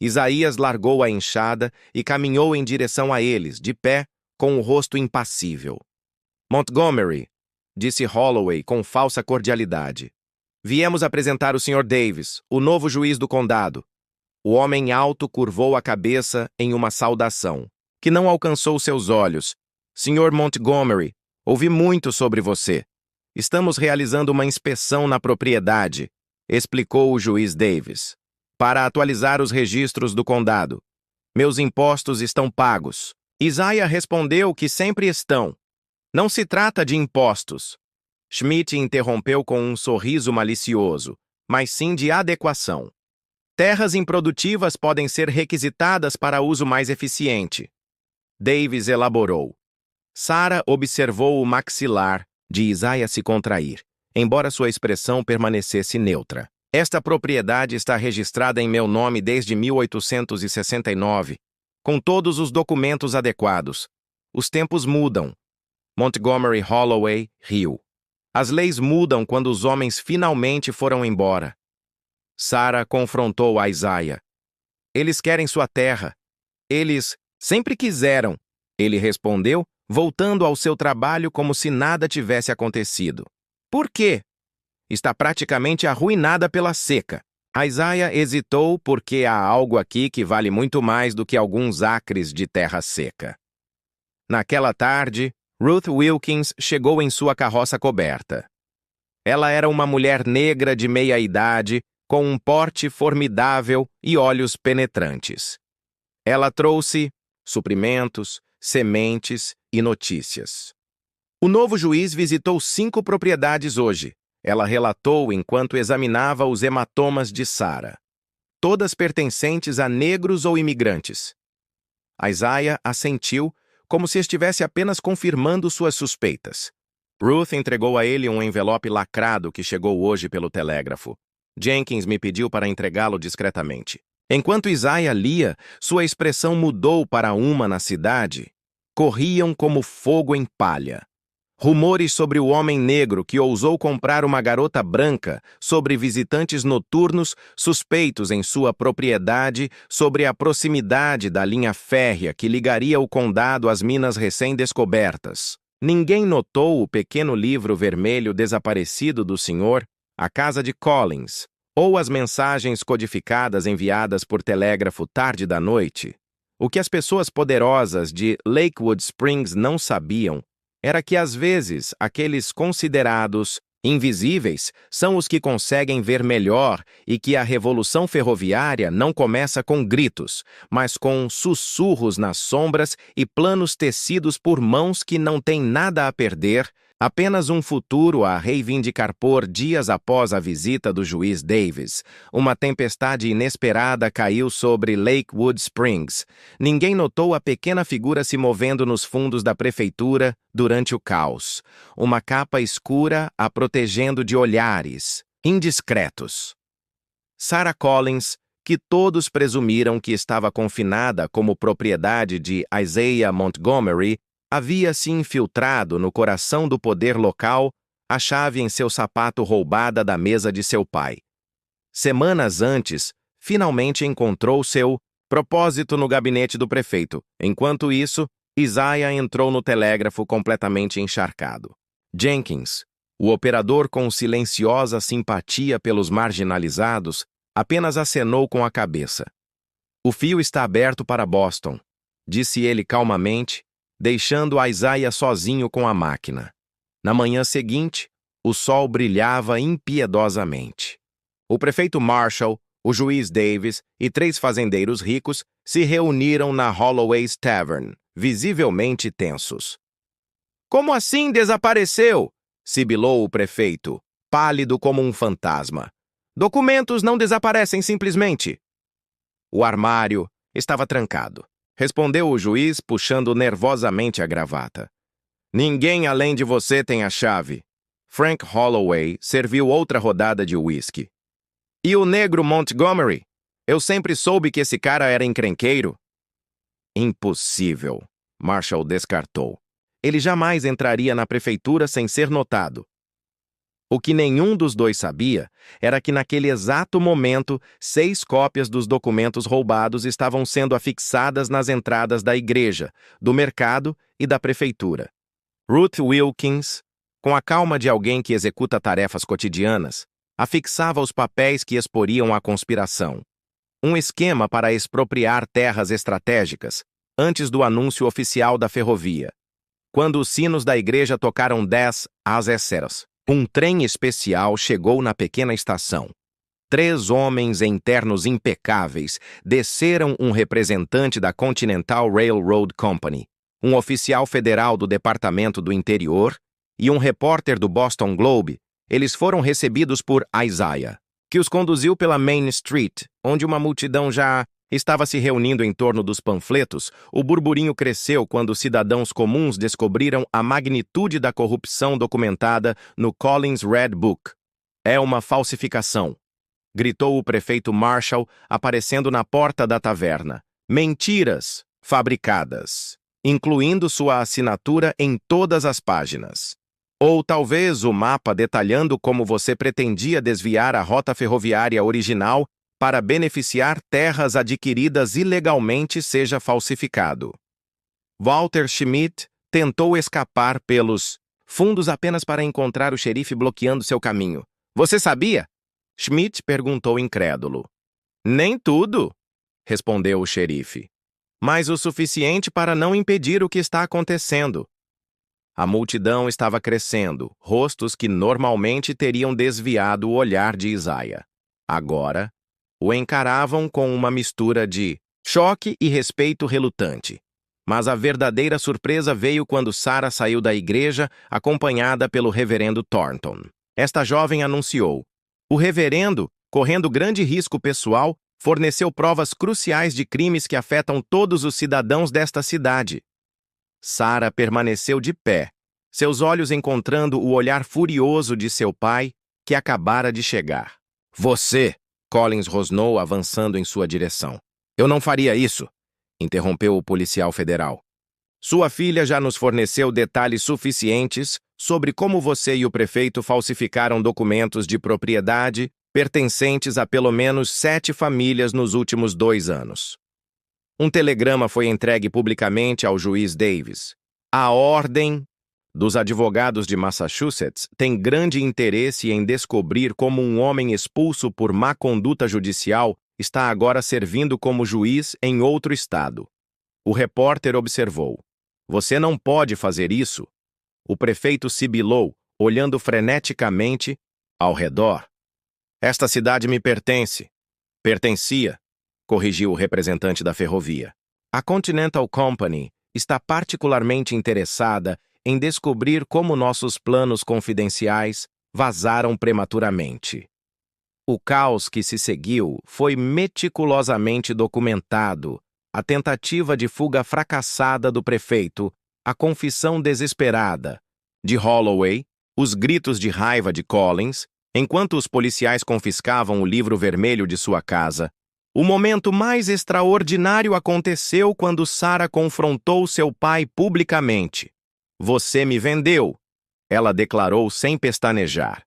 Isaías largou a enxada e caminhou em direção a eles, de pé, com o rosto impassível. Montgomery, disse Holloway com falsa cordialidade. Viemos apresentar o Sr. Davis, o novo juiz do condado. O homem alto curvou a cabeça em uma saudação, que não alcançou seus olhos. Sr. Montgomery, ouvi muito sobre você. Estamos realizando uma inspeção na propriedade, explicou o juiz Davis, para atualizar os registros do condado. Meus impostos estão pagos. Isaiah respondeu que sempre estão. Não se trata de impostos. Schmidt interrompeu com um sorriso malicioso, mas sim de adequação. Terras improdutivas podem ser requisitadas para uso mais eficiente. Davis elaborou. Sarah observou o maxilar de Isaiah se contrair, embora sua expressão permanecesse neutra. Esta propriedade está registrada em meu nome desde 1869, com todos os documentos adequados. Os tempos mudam. Montgomery Holloway riu. As leis mudam quando os homens finalmente foram embora. Sarah confrontou a Isaiah. Eles querem sua terra. Eles sempre quiseram, ele respondeu, voltando ao seu trabalho como se nada tivesse acontecido. Por quê? Está praticamente arruinada pela seca. A Isaiah hesitou porque há algo aqui que vale muito mais do que alguns acres de terra seca. Naquela tarde, Ruth Wilkins chegou em sua carroça coberta. Ela era uma mulher negra de meia-idade, com um porte formidável e olhos penetrantes. Ela trouxe suprimentos, sementes e notícias. O novo juiz visitou 5 propriedades hoje. Ela relatou enquanto examinava os hematomas de Sarah. Todas pertencentes a negros ou imigrantes. Isaiah assentiu, como se estivesse apenas confirmando suas suspeitas. Ruth entregou a ele um envelope lacrado que chegou hoje pelo telégrafo. Jenkins me pediu para entregá-lo discretamente. Enquanto Isaiah lia, sua expressão mudou para uma na cidade. Corriam como fogo em palha. Rumores sobre o homem negro que ousou comprar uma garota branca, sobre visitantes noturnos suspeitos em sua propriedade, sobre a proximidade da linha férrea que ligaria o condado às minas recém-descobertas. Ninguém notou o pequeno livro vermelho desaparecido do senhor, a casa de Collins, ou as mensagens codificadas enviadas por telégrafo tarde da noite. O que as pessoas poderosas de Lakewood Springs não sabiam era que, às vezes, aqueles considerados invisíveis são os que conseguem ver melhor e que a revolução ferroviária não começa com gritos, mas com sussurros nas sombras e planos tecidos por mãos que não têm nada a perder, apenas um futuro a reivindicar. Por dias após a visita do juiz Davis, uma tempestade inesperada caiu sobre Lakewood Springs. Ninguém notou a pequena figura se movendo nos fundos da prefeitura durante o caos. Uma capa escura a protegendo de olhares indiscretos. Sarah Collins, que todos presumiram que estava confinada como propriedade de Isaiah Montgomery, havia se infiltrado no coração do poder local, a chave em seu sapato roubada da mesa de seu pai. Semanas antes, finalmente encontrou seu propósito no gabinete do prefeito. Enquanto isso, Isaiah entrou no telégrafo completamente encharcado. Jenkins, o operador com silenciosa simpatia pelos marginalizados, apenas acenou com a cabeça. O fio está aberto para Boston, disse ele calmamente, deixando Isaiah sozinho com a máquina. Na manhã seguinte, o sol brilhava impiedosamente. O prefeito Marshall, o juiz Davis e 3 fazendeiros ricos se reuniram na Holloway's Tavern, visivelmente tensos. "Como assim desapareceu?" sibilou o prefeito, pálido como um fantasma. "Documentos não desaparecem simplesmente." "O armário estava trancado", respondeu o juiz, puxando nervosamente a gravata. "Ninguém além de você tem a chave." Frank Holloway serviu outra rodada de uísque. "E o negro Montgomery? Eu sempre soube que esse cara era encrenqueiro." "Impossível", Marshall descartou. "Ele jamais entraria na prefeitura sem ser notado." O que nenhum dos dois sabia era que naquele exato momento, 6 cópias dos documentos roubados estavam sendo afixadas nas entradas da igreja, do mercado e da prefeitura. Ruth Wilkins, com a calma de alguém que executa tarefas cotidianas, afixava os papéis que exporiam a conspiração. Um esquema para expropriar terras estratégicas, antes do anúncio oficial da ferrovia. Quando os sinos da igreja tocaram 10 às 10, um trem especial chegou na pequena estação. 3 homens em ternos impecáveis desceram um representante da Continental Railroad Company, um oficial federal do Departamento do Interior e um repórter do Boston Globe. Eles foram recebidos por Isaiah, que os conduziu pela Main Street, onde uma multidão já estava se reunindo em torno dos panfletos. O burburinho cresceu quando cidadãos comuns descobriram a magnitude da corrupção documentada no Collins Red Book. "É uma falsificação", gritou o prefeito Marshall, aparecendo na porta da taverna. "Mentiras fabricadas, incluindo sua assinatura em todas as páginas. Ou talvez o mapa detalhando como você pretendia desviar a rota ferroviária original para beneficiar terras adquiridas ilegalmente seja falsificado." Walter Schmidt tentou escapar pelos fundos apenas para encontrar o xerife bloqueando seu caminho. "Você sabia?" Schmidt perguntou incrédulo. "Nem tudo", respondeu o xerife. "Mas o suficiente para não impedir o que está acontecendo." A multidão estava crescendo, rostos que normalmente teriam desviado o olhar de Isaiah. Agora, o encaravam com uma mistura de choque e respeito relutante. Mas a verdadeira surpresa veio quando Sarah saiu da igreja, acompanhada pelo reverendo Thornton. Esta jovem anunciou: "O reverendo, correndo grande risco pessoal, forneceu provas cruciais de crimes que afetam todos os cidadãos desta cidade." Sarah permaneceu de pé, seus olhos encontrando o olhar furioso de seu pai, que acabara de chegar. "Você!" Collins rosnou, avançando em sua direção. "Eu não faria isso", interrompeu o policial federal. "Sua filha já nos forneceu detalhes suficientes sobre como você e o prefeito falsificaram documentos de propriedade pertencentes a pelo menos 7 famílias nos últimos 2 anos. Um telegrama foi entregue publicamente ao juiz Davis. A Ordem dos Advogados de Massachusetts tem grande interesse em descobrir como um homem expulso por má conduta judicial está agora servindo como juiz em outro estado." O repórter observou: "Você não pode fazer isso." O prefeito sibilou, olhando freneticamente ao redor. "Esta cidade me pertence." "Pertencia", corrigiu o representante da ferrovia. "A Continental Company está particularmente interessada em descobrir como nossos planos confidenciais vazaram prematuramente." O caos que se seguiu foi meticulosamente documentado: a tentativa de fuga fracassada do prefeito, a confissão desesperada de Holloway, os gritos de raiva de Collins, enquanto os policiais confiscavam o livro vermelho de sua casa. O momento mais extraordinário aconteceu quando Sarah confrontou seu pai publicamente. "Você me vendeu", ela declarou sem pestanejar.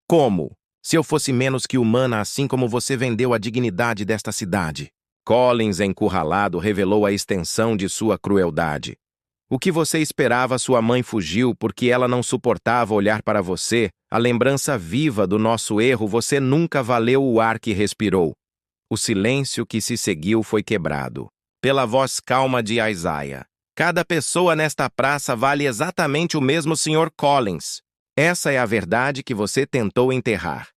"Como? Se eu fosse menos que humana assim como você vendeu a dignidade desta cidade." Collins, encurralado, revelou a extensão de sua crueldade. "O que você esperava? Sua mãe fugiu porque ela não suportava olhar para você, a lembrança viva do nosso erro. Você nunca valeu o ar que respirou." O silêncio que se seguiu foi quebrado pela voz calma de Isaiah. "Cada pessoa nesta praça vale exatamente o mesmo, Sr. Collins. Essa é a verdade que você tentou enterrar.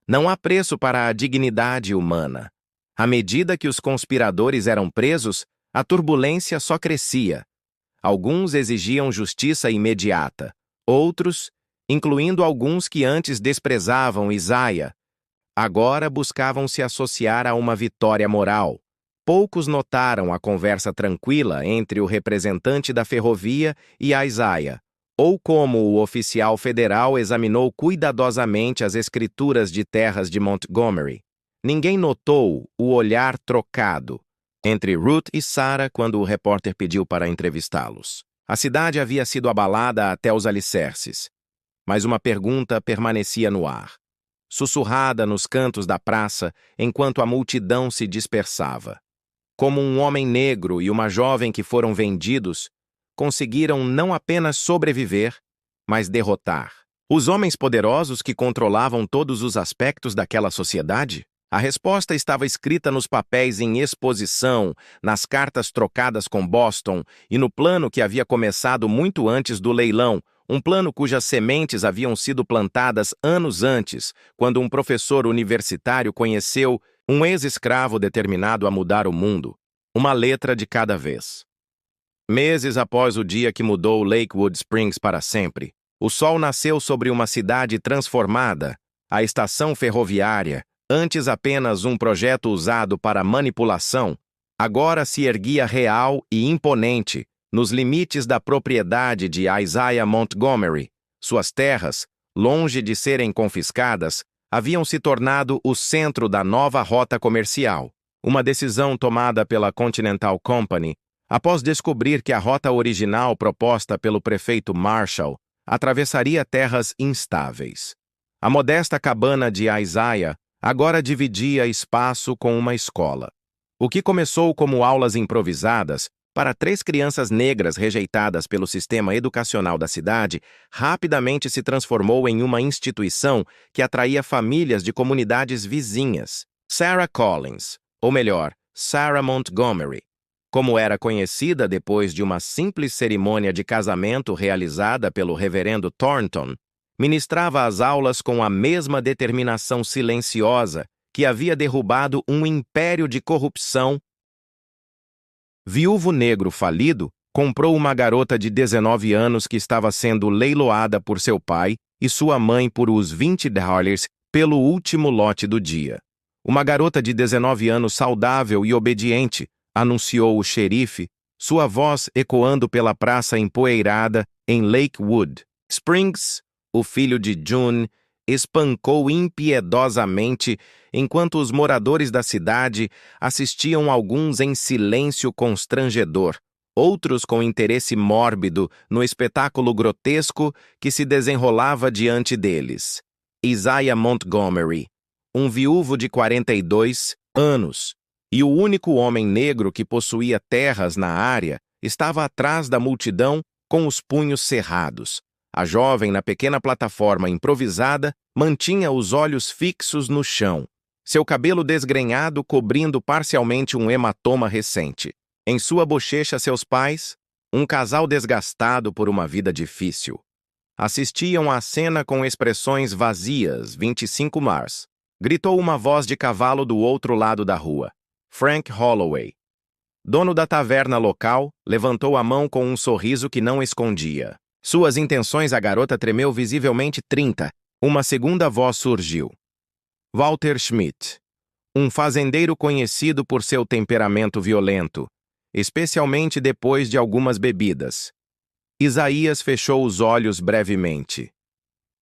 Não há preço para a dignidade humana." À medida que os conspiradores eram presos, a turbulência só crescia. Alguns exigiam justiça imediata. Outros, incluindo alguns que antes desprezavam Isaiah, agora buscavam se associar a uma vitória moral. Poucos notaram a conversa tranquila entre o representante da ferrovia e Isaiah, ou como o oficial federal examinou cuidadosamente as escrituras de terras de Montgomery. Ninguém notou o olhar trocado entre Ruth e Sarah quando o repórter pediu para entrevistá-los. A cidade havia sido abalada até os alicerces, mas uma pergunta permanecia no ar, sussurrada nos cantos da praça enquanto a multidão se dispersava. Como um homem negro e uma jovem que foram vendidos, conseguiram não apenas sobreviver, mas derrotar os homens poderosos que controlavam todos os aspectos daquela sociedade? A resposta estava escrita nos papéis em exposição, nas cartas trocadas com Boston e no plano que havia começado muito antes do leilão, um plano cujas sementes haviam sido plantadas anos antes, quando um professor universitário conheceu um ex-escravo determinado a mudar o mundo, uma letra de cada vez. Meses após o dia que mudou Lakewood Springs para sempre, o sol nasceu sobre uma cidade transformada, a estação ferroviária, antes apenas um projeto usado para manipulação, agora se erguia real e imponente nos limites da propriedade de Isaiah Montgomery. Suas terras, longe de serem confiscadas, haviam se tornado o centro da nova rota comercial, uma decisão tomada pela Continental Company após descobrir que a rota original proposta pelo prefeito Marshall atravessaria terras instáveis. A modesta cabana de Isaiah agora dividia espaço com uma escola. O que começou como aulas improvisadas para 3 crianças negras rejeitadas pelo sistema educacional da cidade, rapidamente se transformou em uma instituição que atraía famílias de comunidades vizinhas. Sarah Collins, ou melhor, Sarah Montgomery, como era conhecida depois de uma simples cerimônia de casamento realizada pelo reverendo Thornton, ministrava as aulas com a mesma determinação silenciosa que havia derrubado um império de corrupção. Viúvo negro falido comprou uma garota de 19 anos que estava sendo leiloada por seu pai e sua mãe por os $20 pelo último lote do dia. Uma garota de 19 anos saudável e obediente, anunciou o xerife, sua voz ecoando pela praça empoeirada em Lakewood Springs. O filho de June espancou impiedosamente enquanto os moradores da cidade assistiam alguns em silêncio constrangedor, outros com interesse mórbido no espetáculo grotesco que se desenrolava diante deles. Isaiah Montgomery, um viúvo de 42 anos, e o único homem negro que possuía terras na área, estava atrás da multidão com os punhos cerrados. A jovem, na pequena plataforma improvisada, mantinha os olhos fixos no chão, seu cabelo desgrenhado cobrindo parcialmente um hematoma recente. Em sua bochecha, seus pais, um casal desgastado por uma vida difícil, assistiam à cena com expressões vazias. 25 Mars. Gritou uma voz de cavalo do outro lado da rua. Frank Holloway, dono da taverna local, levantou a mão com um sorriso que não escondia suas intenções. A garota tremeu visivelmente. 30. Uma segunda voz surgiu. Walter Schmidt, um fazendeiro conhecido por seu temperamento violento, especialmente depois de algumas bebidas. Isaías fechou os olhos brevemente.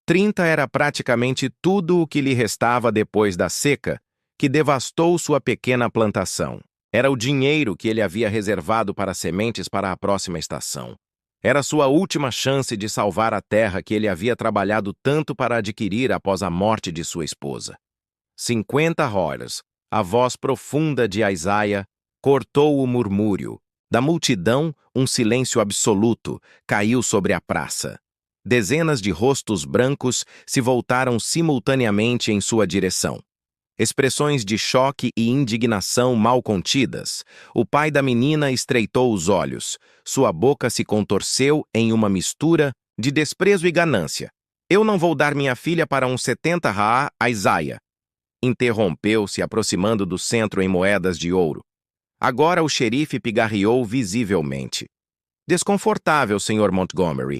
30 era praticamente tudo o que lhe restava depois da seca que devastou sua pequena plantação. Era o dinheiro que ele havia reservado para sementes para a próxima estação. Era sua última chance de salvar a terra que ele havia trabalhado tanto para adquirir após a morte de sua esposa. 50 horas. A voz profunda de Isaiah cortou o murmúrio. Da multidão, um silêncio absoluto caiu sobre a praça. Dezenas de rostos brancos se voltaram simultaneamente em sua direção. Expressões de choque e indignação mal contidas. O pai da menina estreitou os olhos. Sua boca se contorceu em uma mistura de desprezo e ganância. Eu não vou dar minha filha para uns 70 raa, Isaiah. Interrompeu-se, aproximando do centro em moedas de ouro. Agora o xerife pigarreou visivelmente. Desconfortável, Sr. Montgomery.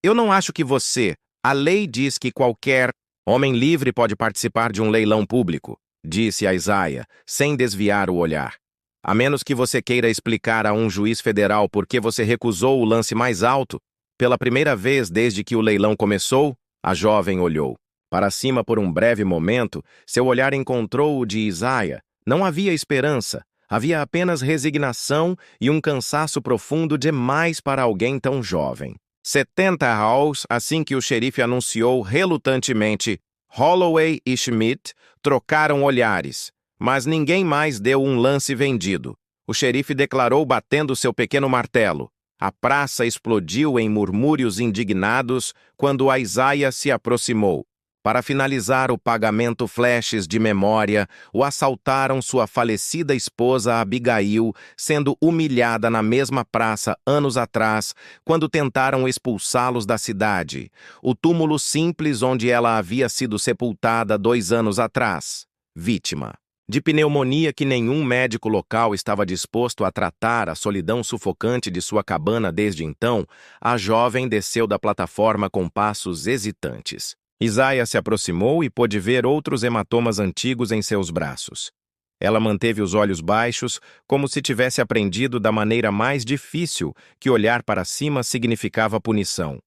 Eu não acho que você... A lei diz que qualquer homem livre pode participar de um leilão público, disse Isaiah, sem desviar o olhar. A menos que você queira explicar a um juiz federal por que você recusou o lance mais alto, pela primeira vez desde que o leilão começou, a jovem olhou. Para cima por um breve momento, seu olhar encontrou o de Isaiah. Não havia esperança, havia apenas resignação e um cansaço profundo demais para alguém tão jovem. $70 assim que o xerife anunciou relutantemente. Holloway e Schmidt trocaram olhares, mas ninguém mais deu um lance vendido. O xerife declarou batendo seu pequeno martelo. A praça explodiu em murmúrios indignados quando Isaiah se aproximou. Para finalizar o pagamento flashes de memória, o assaltaram sua falecida esposa Abigail, sendo humilhada na mesma praça anos atrás, quando tentaram expulsá-los da cidade, o túmulo simples onde ela havia sido sepultada 2 anos atrás. Vítima de pneumonia que nenhum médico local estava disposto a tratar a solidão sufocante de sua cabana desde então, a jovem desceu da plataforma com passos hesitantes. Isaiah se aproximou e pôde ver outros hematomas antigos em seus braços. Ela manteve os olhos baixos, como se tivesse aprendido da maneira mais difícil que olhar para cima significava punição.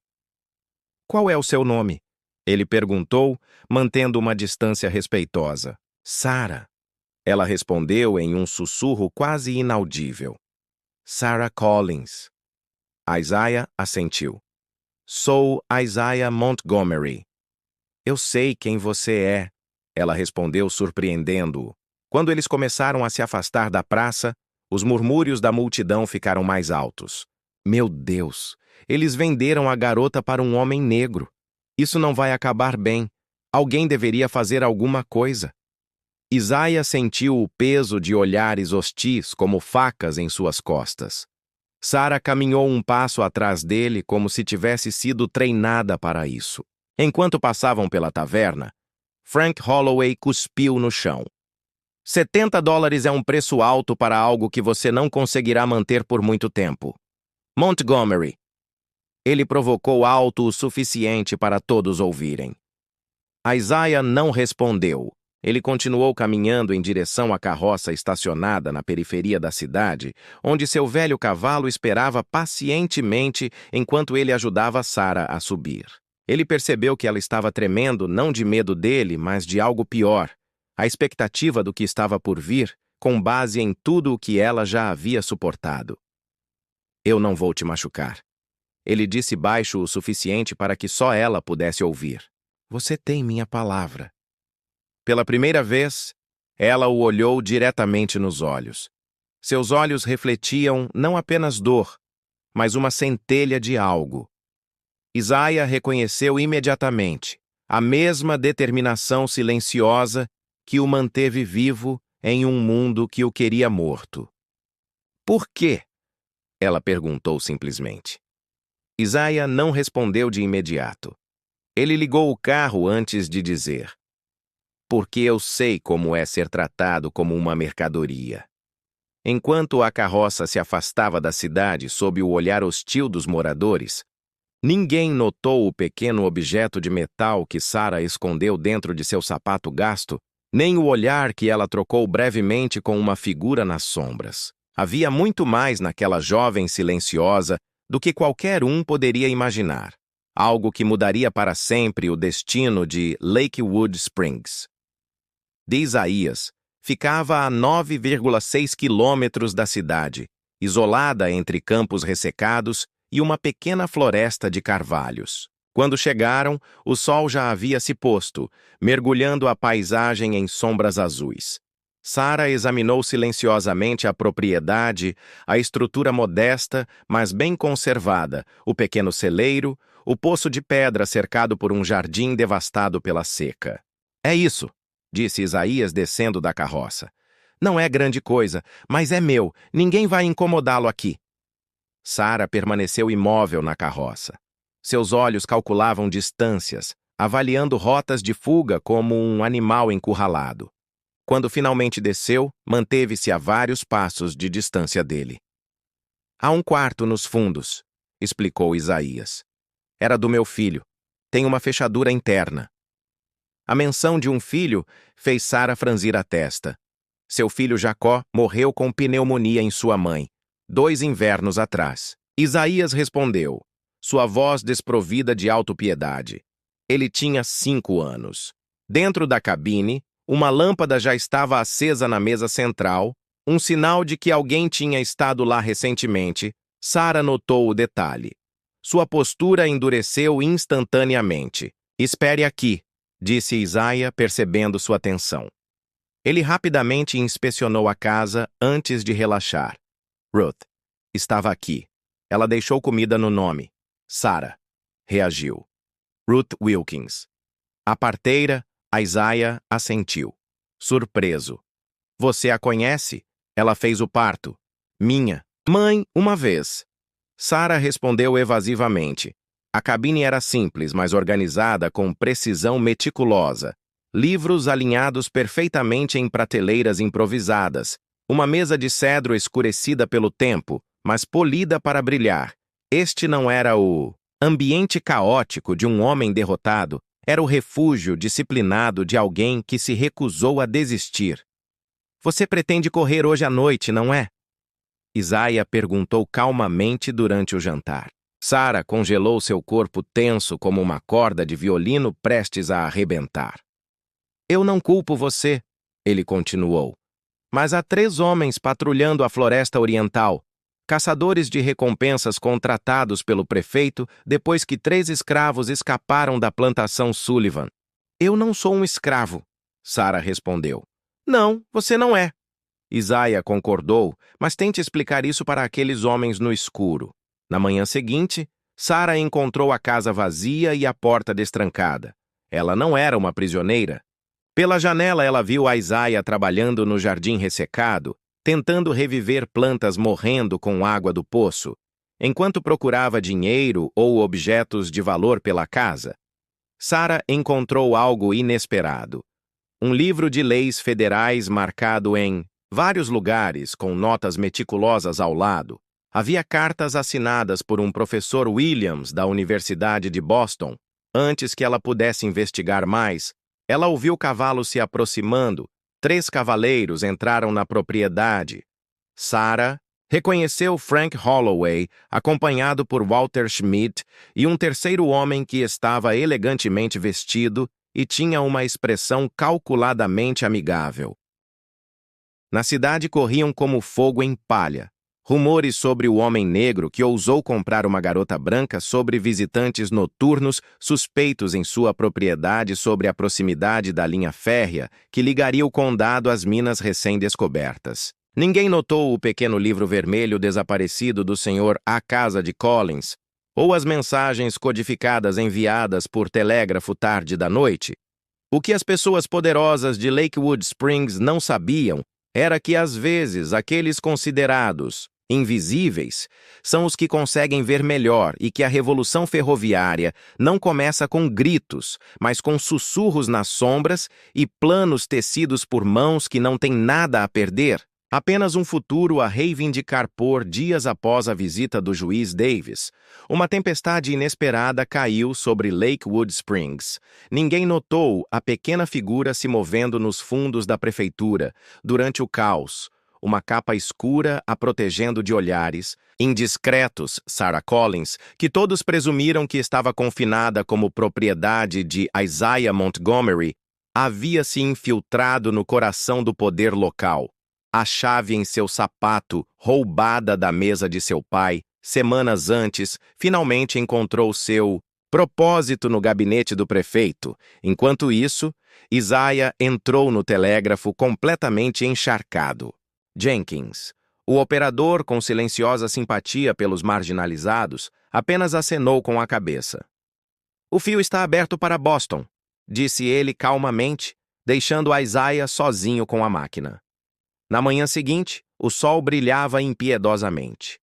"Qual é o seu nome?" ele perguntou, mantendo uma distância respeitosa. "Sarah." Ela respondeu em um sussurro quase inaudível. "Sarah Collins." Isaiah assentiu. "Sou Isaiah Montgomery." "Eu sei quem você é," ela respondeu, surpreendendo-o. Quando eles começaram a se afastar da praça, os murmúrios da multidão ficaram mais altos. "Meu Deus! Eles venderam a garota para um homem negro. Isso não vai acabar bem. Alguém deveria fazer alguma coisa." Isaiah sentiu o peso de olhares hostis como facas em suas costas. Sarah caminhou um passo atrás dele como se tivesse sido treinada para isso. Enquanto passavam pela taverna, Frank Holloway cuspiu no chão. $70 é um preço alto para algo que você não conseguirá manter por muito tempo. Montgomery. Ele provocou alto o suficiente para todos ouvirem. Isaiah não respondeu. Ele continuou caminhando em direção à carroça estacionada na periferia da cidade, onde seu velho cavalo esperava pacientemente enquanto ele ajudava Sarah a subir. Ele percebeu que ela estava tremendo não de medo dele, mas de algo pior, a expectativa do que estava por vir, com base em tudo o que ela já havia suportado. "Eu não vou te machucar." Ele disse baixo o suficiente para que só ela pudesse ouvir. "Você tem minha palavra." Pela primeira vez, ela o olhou diretamente nos olhos. Seus olhos refletiam não apenas dor, mas uma centelha de algo. Isaiah reconheceu imediatamente a mesma determinação silenciosa que o manteve vivo em um mundo que o queria morto. "Por quê?" ela perguntou simplesmente. Isaiah não respondeu de imediato. Ele ligou o carro antes de dizer: "Porque eu sei como é ser tratado como uma mercadoria." Enquanto a carroça se afastava da cidade sob o olhar hostil dos moradores, ninguém notou o pequeno objeto de metal que Sarah escondeu dentro de seu sapato gasto, nem o olhar que ela trocou brevemente com uma figura nas sombras. Havia muito mais naquela jovem silenciosa do que qualquer um poderia imaginar. Algo que mudaria para sempre o destino de Lakewood Springs. De Isaías, ficava a 9,6 quilômetros da cidade, isolada entre campos ressecados e uma pequena floresta de carvalhos. Quando chegaram, o sol já havia se posto, mergulhando a paisagem em sombras azuis. Sarah examinou silenciosamente a propriedade, a estrutura modesta, mas bem conservada, o pequeno celeiro, o poço de pedra cercado por um jardim devastado pela seca. "É isso", disse Isaías descendo da carroça. "Não é grande coisa, mas é meu. Ninguém vai incomodá-lo aqui." Sarah permaneceu imóvel na carroça. Seus olhos calculavam distâncias, avaliando rotas de fuga como um animal encurralado. Quando finalmente desceu, manteve-se a vários passos de distância dele. "Há um quarto nos fundos", explicou Isaías. "Era do meu filho. Tem uma fechadura interna." A menção de um filho fez Sarah franzir a testa. Seu filho Jacó morreu com pneumonia em sua mãe, 2 invernos atrás. Isaías respondeu, sua voz desprovida de autopiedade. Ele tinha 5 anos. Dentro da cabine, uma lâmpada já estava acesa na mesa central, um sinal de que alguém tinha estado lá recentemente. Sarah notou o detalhe. Sua postura endureceu instantaneamente. Espere aqui, disse Isaiah, percebendo sua tensão. Ele rapidamente inspecionou a casa antes de relaxar. Ruth estava aqui. Ela deixou comida no nome. Sarah reagiu. Ruth Wilkins. A parteira, Isaiah, assentiu. Surpreso. Você a conhece? Ela fez o parto. Minha mãe, uma vez. Sarah respondeu evasivamente. A cabine era simples, mas organizada com precisão meticulosa. Livros alinhados perfeitamente em prateleiras improvisadas. Uma mesa de cedro escurecida pelo tempo, mas polida para brilhar. Este não era o ambiente caótico de um homem derrotado, era o refúgio disciplinado de alguém que se recusou a desistir. Você pretende correr hoje à noite, não é? Isaiah perguntou calmamente durante o jantar. Sarah congelou seu corpo tenso como uma corda de violino prestes a arrebentar. Eu não culpo você, ele continuou. Mas há 3 homens patrulhando a floresta oriental, caçadores de recompensas contratados pelo prefeito depois que 3 escravos escaparam da plantação Sullivan. Eu não sou um escravo, Sarah respondeu. Não, você não é. Isaiah concordou, mas tente explicar isso para aqueles homens no escuro. Na manhã seguinte, Sarah encontrou a casa vazia e a porta destrancada. Ela não era uma prisioneira. Pela janela ela viu Isaiah trabalhando no jardim ressecado, tentando reviver plantas morrendo com água do poço, enquanto procurava dinheiro ou objetos de valor pela casa. Sarah encontrou algo inesperado. Um livro de leis federais marcado em vários lugares com notas meticulosas ao lado. Havia cartas assinadas por um professor Williams da Universidade de Boston. Antes que ela pudesse investigar mais, ela ouviu cavalos se aproximando. 3 cavaleiros entraram na propriedade. Sarah reconheceu Frank Holloway, acompanhado por Walter Schmidt e um terceiro homem que estava elegantemente vestido e tinha uma expressão calculadamente amigável. Na cidade corriam como fogo em palha. Rumores sobre o homem negro que ousou comprar uma garota branca sobre visitantes noturnos suspeitos em sua propriedade sobre a proximidade da linha férrea que ligaria o condado às minas recém-descobertas. Ninguém notou o pequeno livro vermelho desaparecido do Sr. A Casa de Collins, ou as mensagens codificadas enviadas por telégrafo tarde da noite. O que as pessoas poderosas de Lakewood Springs não sabiam era que, às vezes, aqueles considerados invisíveis são os que conseguem ver melhor e que a revolução ferroviária não começa com gritos, mas com sussurros nas sombras e planos tecidos por mãos que não têm nada a perder, apenas um futuro a reivindicar por dias após a visita do juiz Davis. Uma tempestade inesperada caiu sobre Lakewood Springs. Ninguém notou a pequena figura se movendo nos fundos da prefeitura durante o caos, uma capa escura a protegendo de olhares indiscretos. Sarah Collins, que todos presumiram que estava confinada como propriedade de Isaiah Montgomery, havia se infiltrado no coração do poder local. A chave em seu sapato, roubada da mesa de seu pai, semanas antes, finalmente encontrou seu propósito no gabinete do prefeito. Enquanto isso, Isaiah entrou no telégrafo completamente encharcado. Jenkins, o operador com silenciosa simpatia pelos marginalizados, apenas acenou com a cabeça. O fio está aberto para Boston, disse ele calmamente, deixando Isaiah sozinho com a máquina. Na manhã seguinte, o sol brilhava impiedosamente.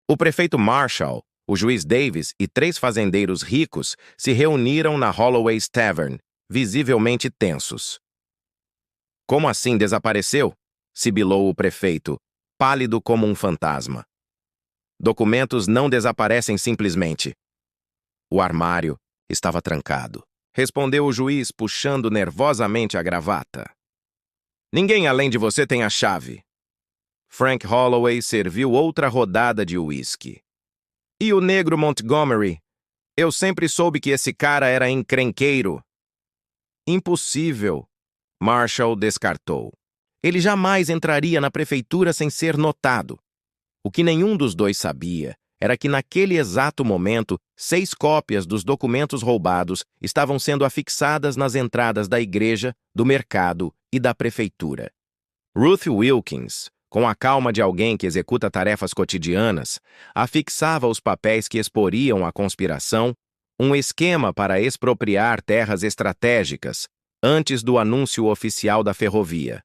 O prefeito Marshall, o juiz Davis e 3 fazendeiros ricos se reuniram na Holloway's Tavern, visivelmente tensos. Como assim desapareceu? Sibilou o prefeito, pálido como um fantasma. Documentos não desaparecem simplesmente. O armário estava trancado, respondeu o juiz, puxando nervosamente a gravata. Ninguém além de você tem a chave. Frank Holloway serviu outra rodada de uísque. E o negro Montgomery? Eu sempre soube que esse cara era encrenqueiro. Impossível, Marshall descartou. Ele jamais entraria na prefeitura sem ser notado. O que nenhum dos dois sabia era que naquele exato momento, 6 cópias dos documentos roubados estavam sendo afixadas nas entradas da igreja, do mercado e da prefeitura. Ruth Wilkins, com a calma de alguém que executa tarefas cotidianas, afixava os papéis que exporiam a conspiração, um esquema para expropriar terras estratégicas, antes do anúncio oficial da ferrovia.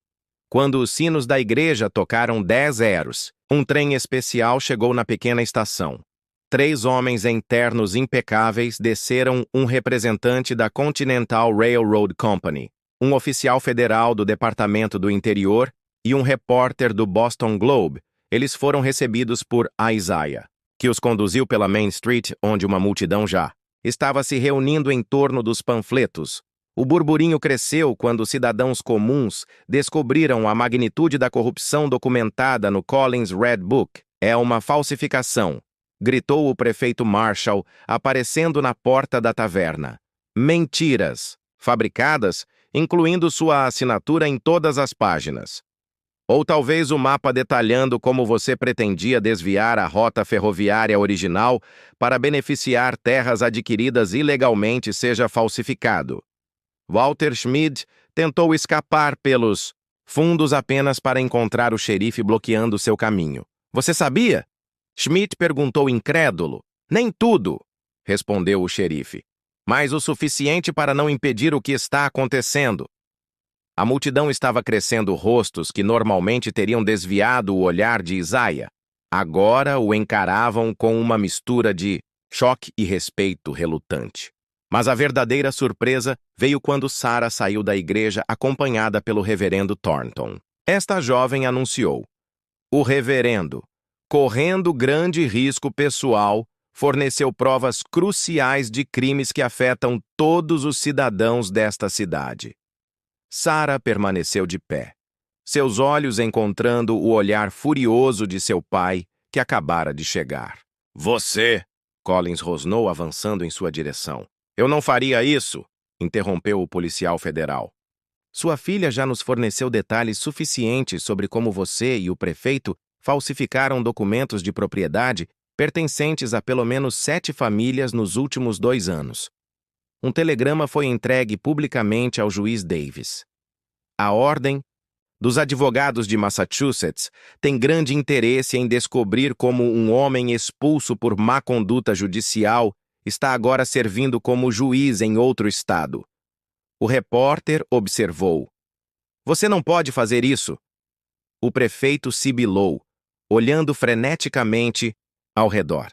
Quando os sinos da igreja tocaram 10 zeros, um trem especial chegou na pequena estação. 3 homens em ternos impecáveis desceram, um representante da Continental Railroad Company, um oficial federal do Departamento do Interior e um repórter do Boston Globe. Eles foram recebidos por Isaiah, que os conduziu pela Main Street, onde uma multidão já estava se reunindo em torno dos panfletos. O burburinho cresceu quando cidadãos comuns descobriram a magnitude da corrupção documentada no Collins Red Book. É uma falsificação, gritou o prefeito Marshall, aparecendo na porta da taverna. Mentiras, fabricadas, incluindo sua assinatura em todas as páginas. Ou talvez o mapa detalhando como você pretendia desviar a rota ferroviária original para beneficiar terras adquiridas ilegalmente seja falsificado. Walter Schmid tentou escapar pelos fundos apenas para encontrar o xerife bloqueando seu caminho. Você sabia? Schmidt perguntou incrédulo. Nem tudo, respondeu o xerife, mas o suficiente para não impedir o que está acontecendo. A multidão estava crescendo rostos que normalmente teriam desviado o olhar de Isaiah. Agora o encaravam com uma mistura de choque e respeito relutante. Mas a verdadeira surpresa veio quando Sarah saiu da igreja acompanhada pelo reverendo Thornton. Esta jovem anunciou: o reverendo, correndo grande risco pessoal, forneceu provas cruciais de crimes que afetam todos os cidadãos desta cidade. Sarah permaneceu de pé, seus olhos encontrando o olhar furioso de seu pai, que acabara de chegar. Você! Collins rosnou avançando em sua direção. Eu não faria isso, interrompeu o policial federal. Sua filha já nos forneceu detalhes suficientes sobre como você e o prefeito falsificaram documentos de propriedade pertencentes a pelo menos 7 famílias nos últimos 2 anos. Um telegrama foi entregue publicamente ao juiz Davis. A Ordem dos Advogados de Massachusetts tem grande interesse em descobrir como um homem expulso por má conduta judicial está agora servindo como juiz em outro estado. O repórter observou. Você não pode fazer isso. O prefeito sibilou, olhando freneticamente ao redor.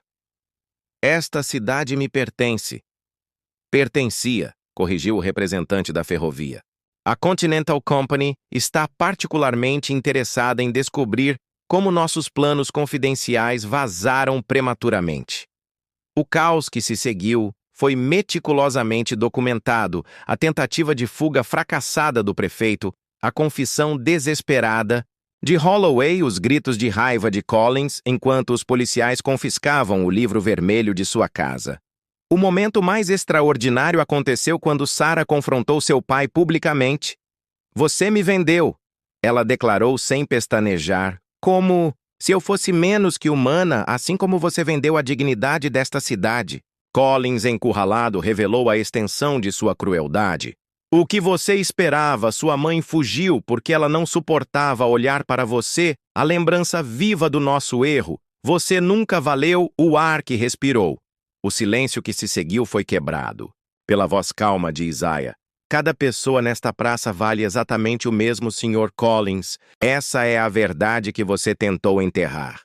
Esta cidade me pertence. Pertencia, corrigiu o representante da ferrovia. A Continental Company está particularmente interessada em descobrir como nossos planos confidenciais vazaram prematuramente. O caos que se seguiu foi meticulosamente documentado, a tentativa de fuga fracassada do prefeito, a confissão desesperada de Holloway, os gritos de raiva de Collins enquanto os policiais confiscavam o livro vermelho de sua casa. O momento mais extraordinário aconteceu quando Sarah confrontou seu pai publicamente. Você me vendeu, ela declarou sem pestanejar, como se eu fosse menos que humana, assim como você vendeu a dignidade desta cidade. Collins, encurralado, revelou a extensão de sua crueldade. O que você esperava? Sua mãe fugiu porque ela não suportava olhar para você, a lembrança viva do nosso erro. Você nunca valeu o ar que respirou. O silêncio que se seguiu foi quebrado pela voz calma de Isaiah. Cada pessoa nesta praça vale exatamente o mesmo, Sr. Collins. Essa é a verdade que você tentou enterrar.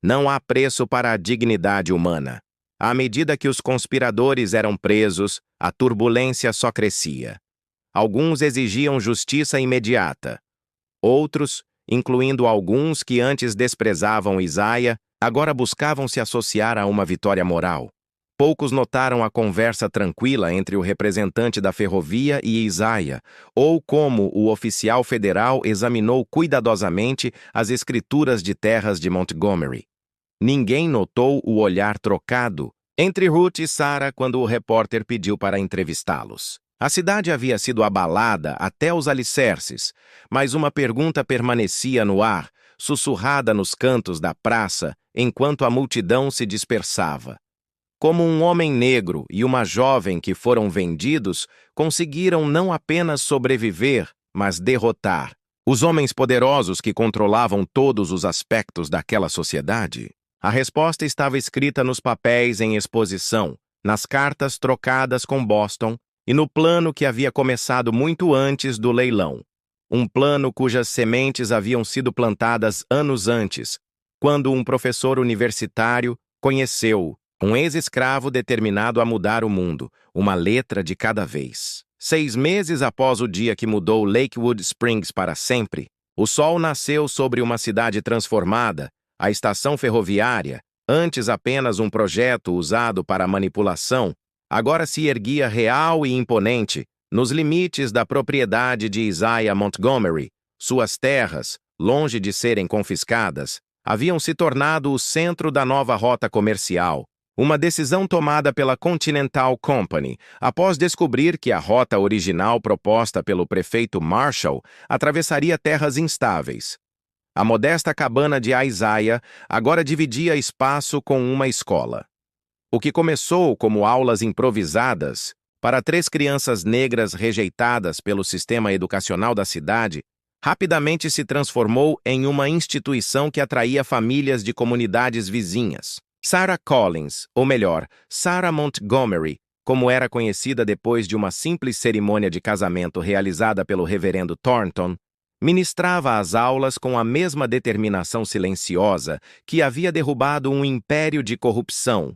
Não há preço para a dignidade humana. À medida que os conspiradores eram presos, a turbulência só crescia. Alguns exigiam justiça imediata. Outros, incluindo alguns que antes desprezavam Isaiah, agora buscavam se associar a uma vitória moral. Poucos notaram a conversa tranquila entre o representante da ferrovia e Isaiah, ou como o oficial federal examinou cuidadosamente as escrituras de terras de Montgomery. Ninguém notou o olhar trocado entre Ruth e Sarah quando o repórter pediu para entrevistá-los. A cidade havia sido abalada até os alicerces, mas uma pergunta permanecia no ar, sussurrada nos cantos da praça, enquanto a multidão se dispersava. Como um homem negro e uma jovem que foram vendidos, conseguiram não apenas sobreviver, mas derrotar os homens poderosos que controlavam todos os aspectos daquela sociedade. A resposta estava escrita nos papéis em exposição, nas cartas trocadas com Boston e no plano que havia começado muito antes do leilão. Um plano cujas sementes haviam sido plantadas anos antes, quando um professor universitário conheceu um ex-escravo determinado a mudar o mundo, uma letra de cada vez. 6 meses após o dia que mudou Lakewood Springs para sempre, o sol nasceu sobre uma cidade transformada, a estação ferroviária, antes apenas um projeto usado para manipulação, agora se erguia real e imponente nos limites da propriedade de Isaiah Montgomery. Suas terras, longe de serem confiscadas, haviam se tornado o centro da nova rota comercial, uma decisão tomada pela Continental Company após descobrir que a rota original proposta pelo prefeito Marshall atravessaria terras instáveis. A modesta cabana de Isaiah agora dividia espaço com uma escola. O que começou como aulas improvisadas para 3 crianças negras rejeitadas pelo sistema educacional da cidade, rapidamente se transformou em uma instituição que atraía famílias de comunidades vizinhas. Sarah Collins, ou melhor, Sarah Montgomery, como era conhecida depois de uma simples cerimônia de casamento realizada pelo reverendo Thornton, ministrava as aulas com a mesma determinação silenciosa que havia derrubado um império de corrupção,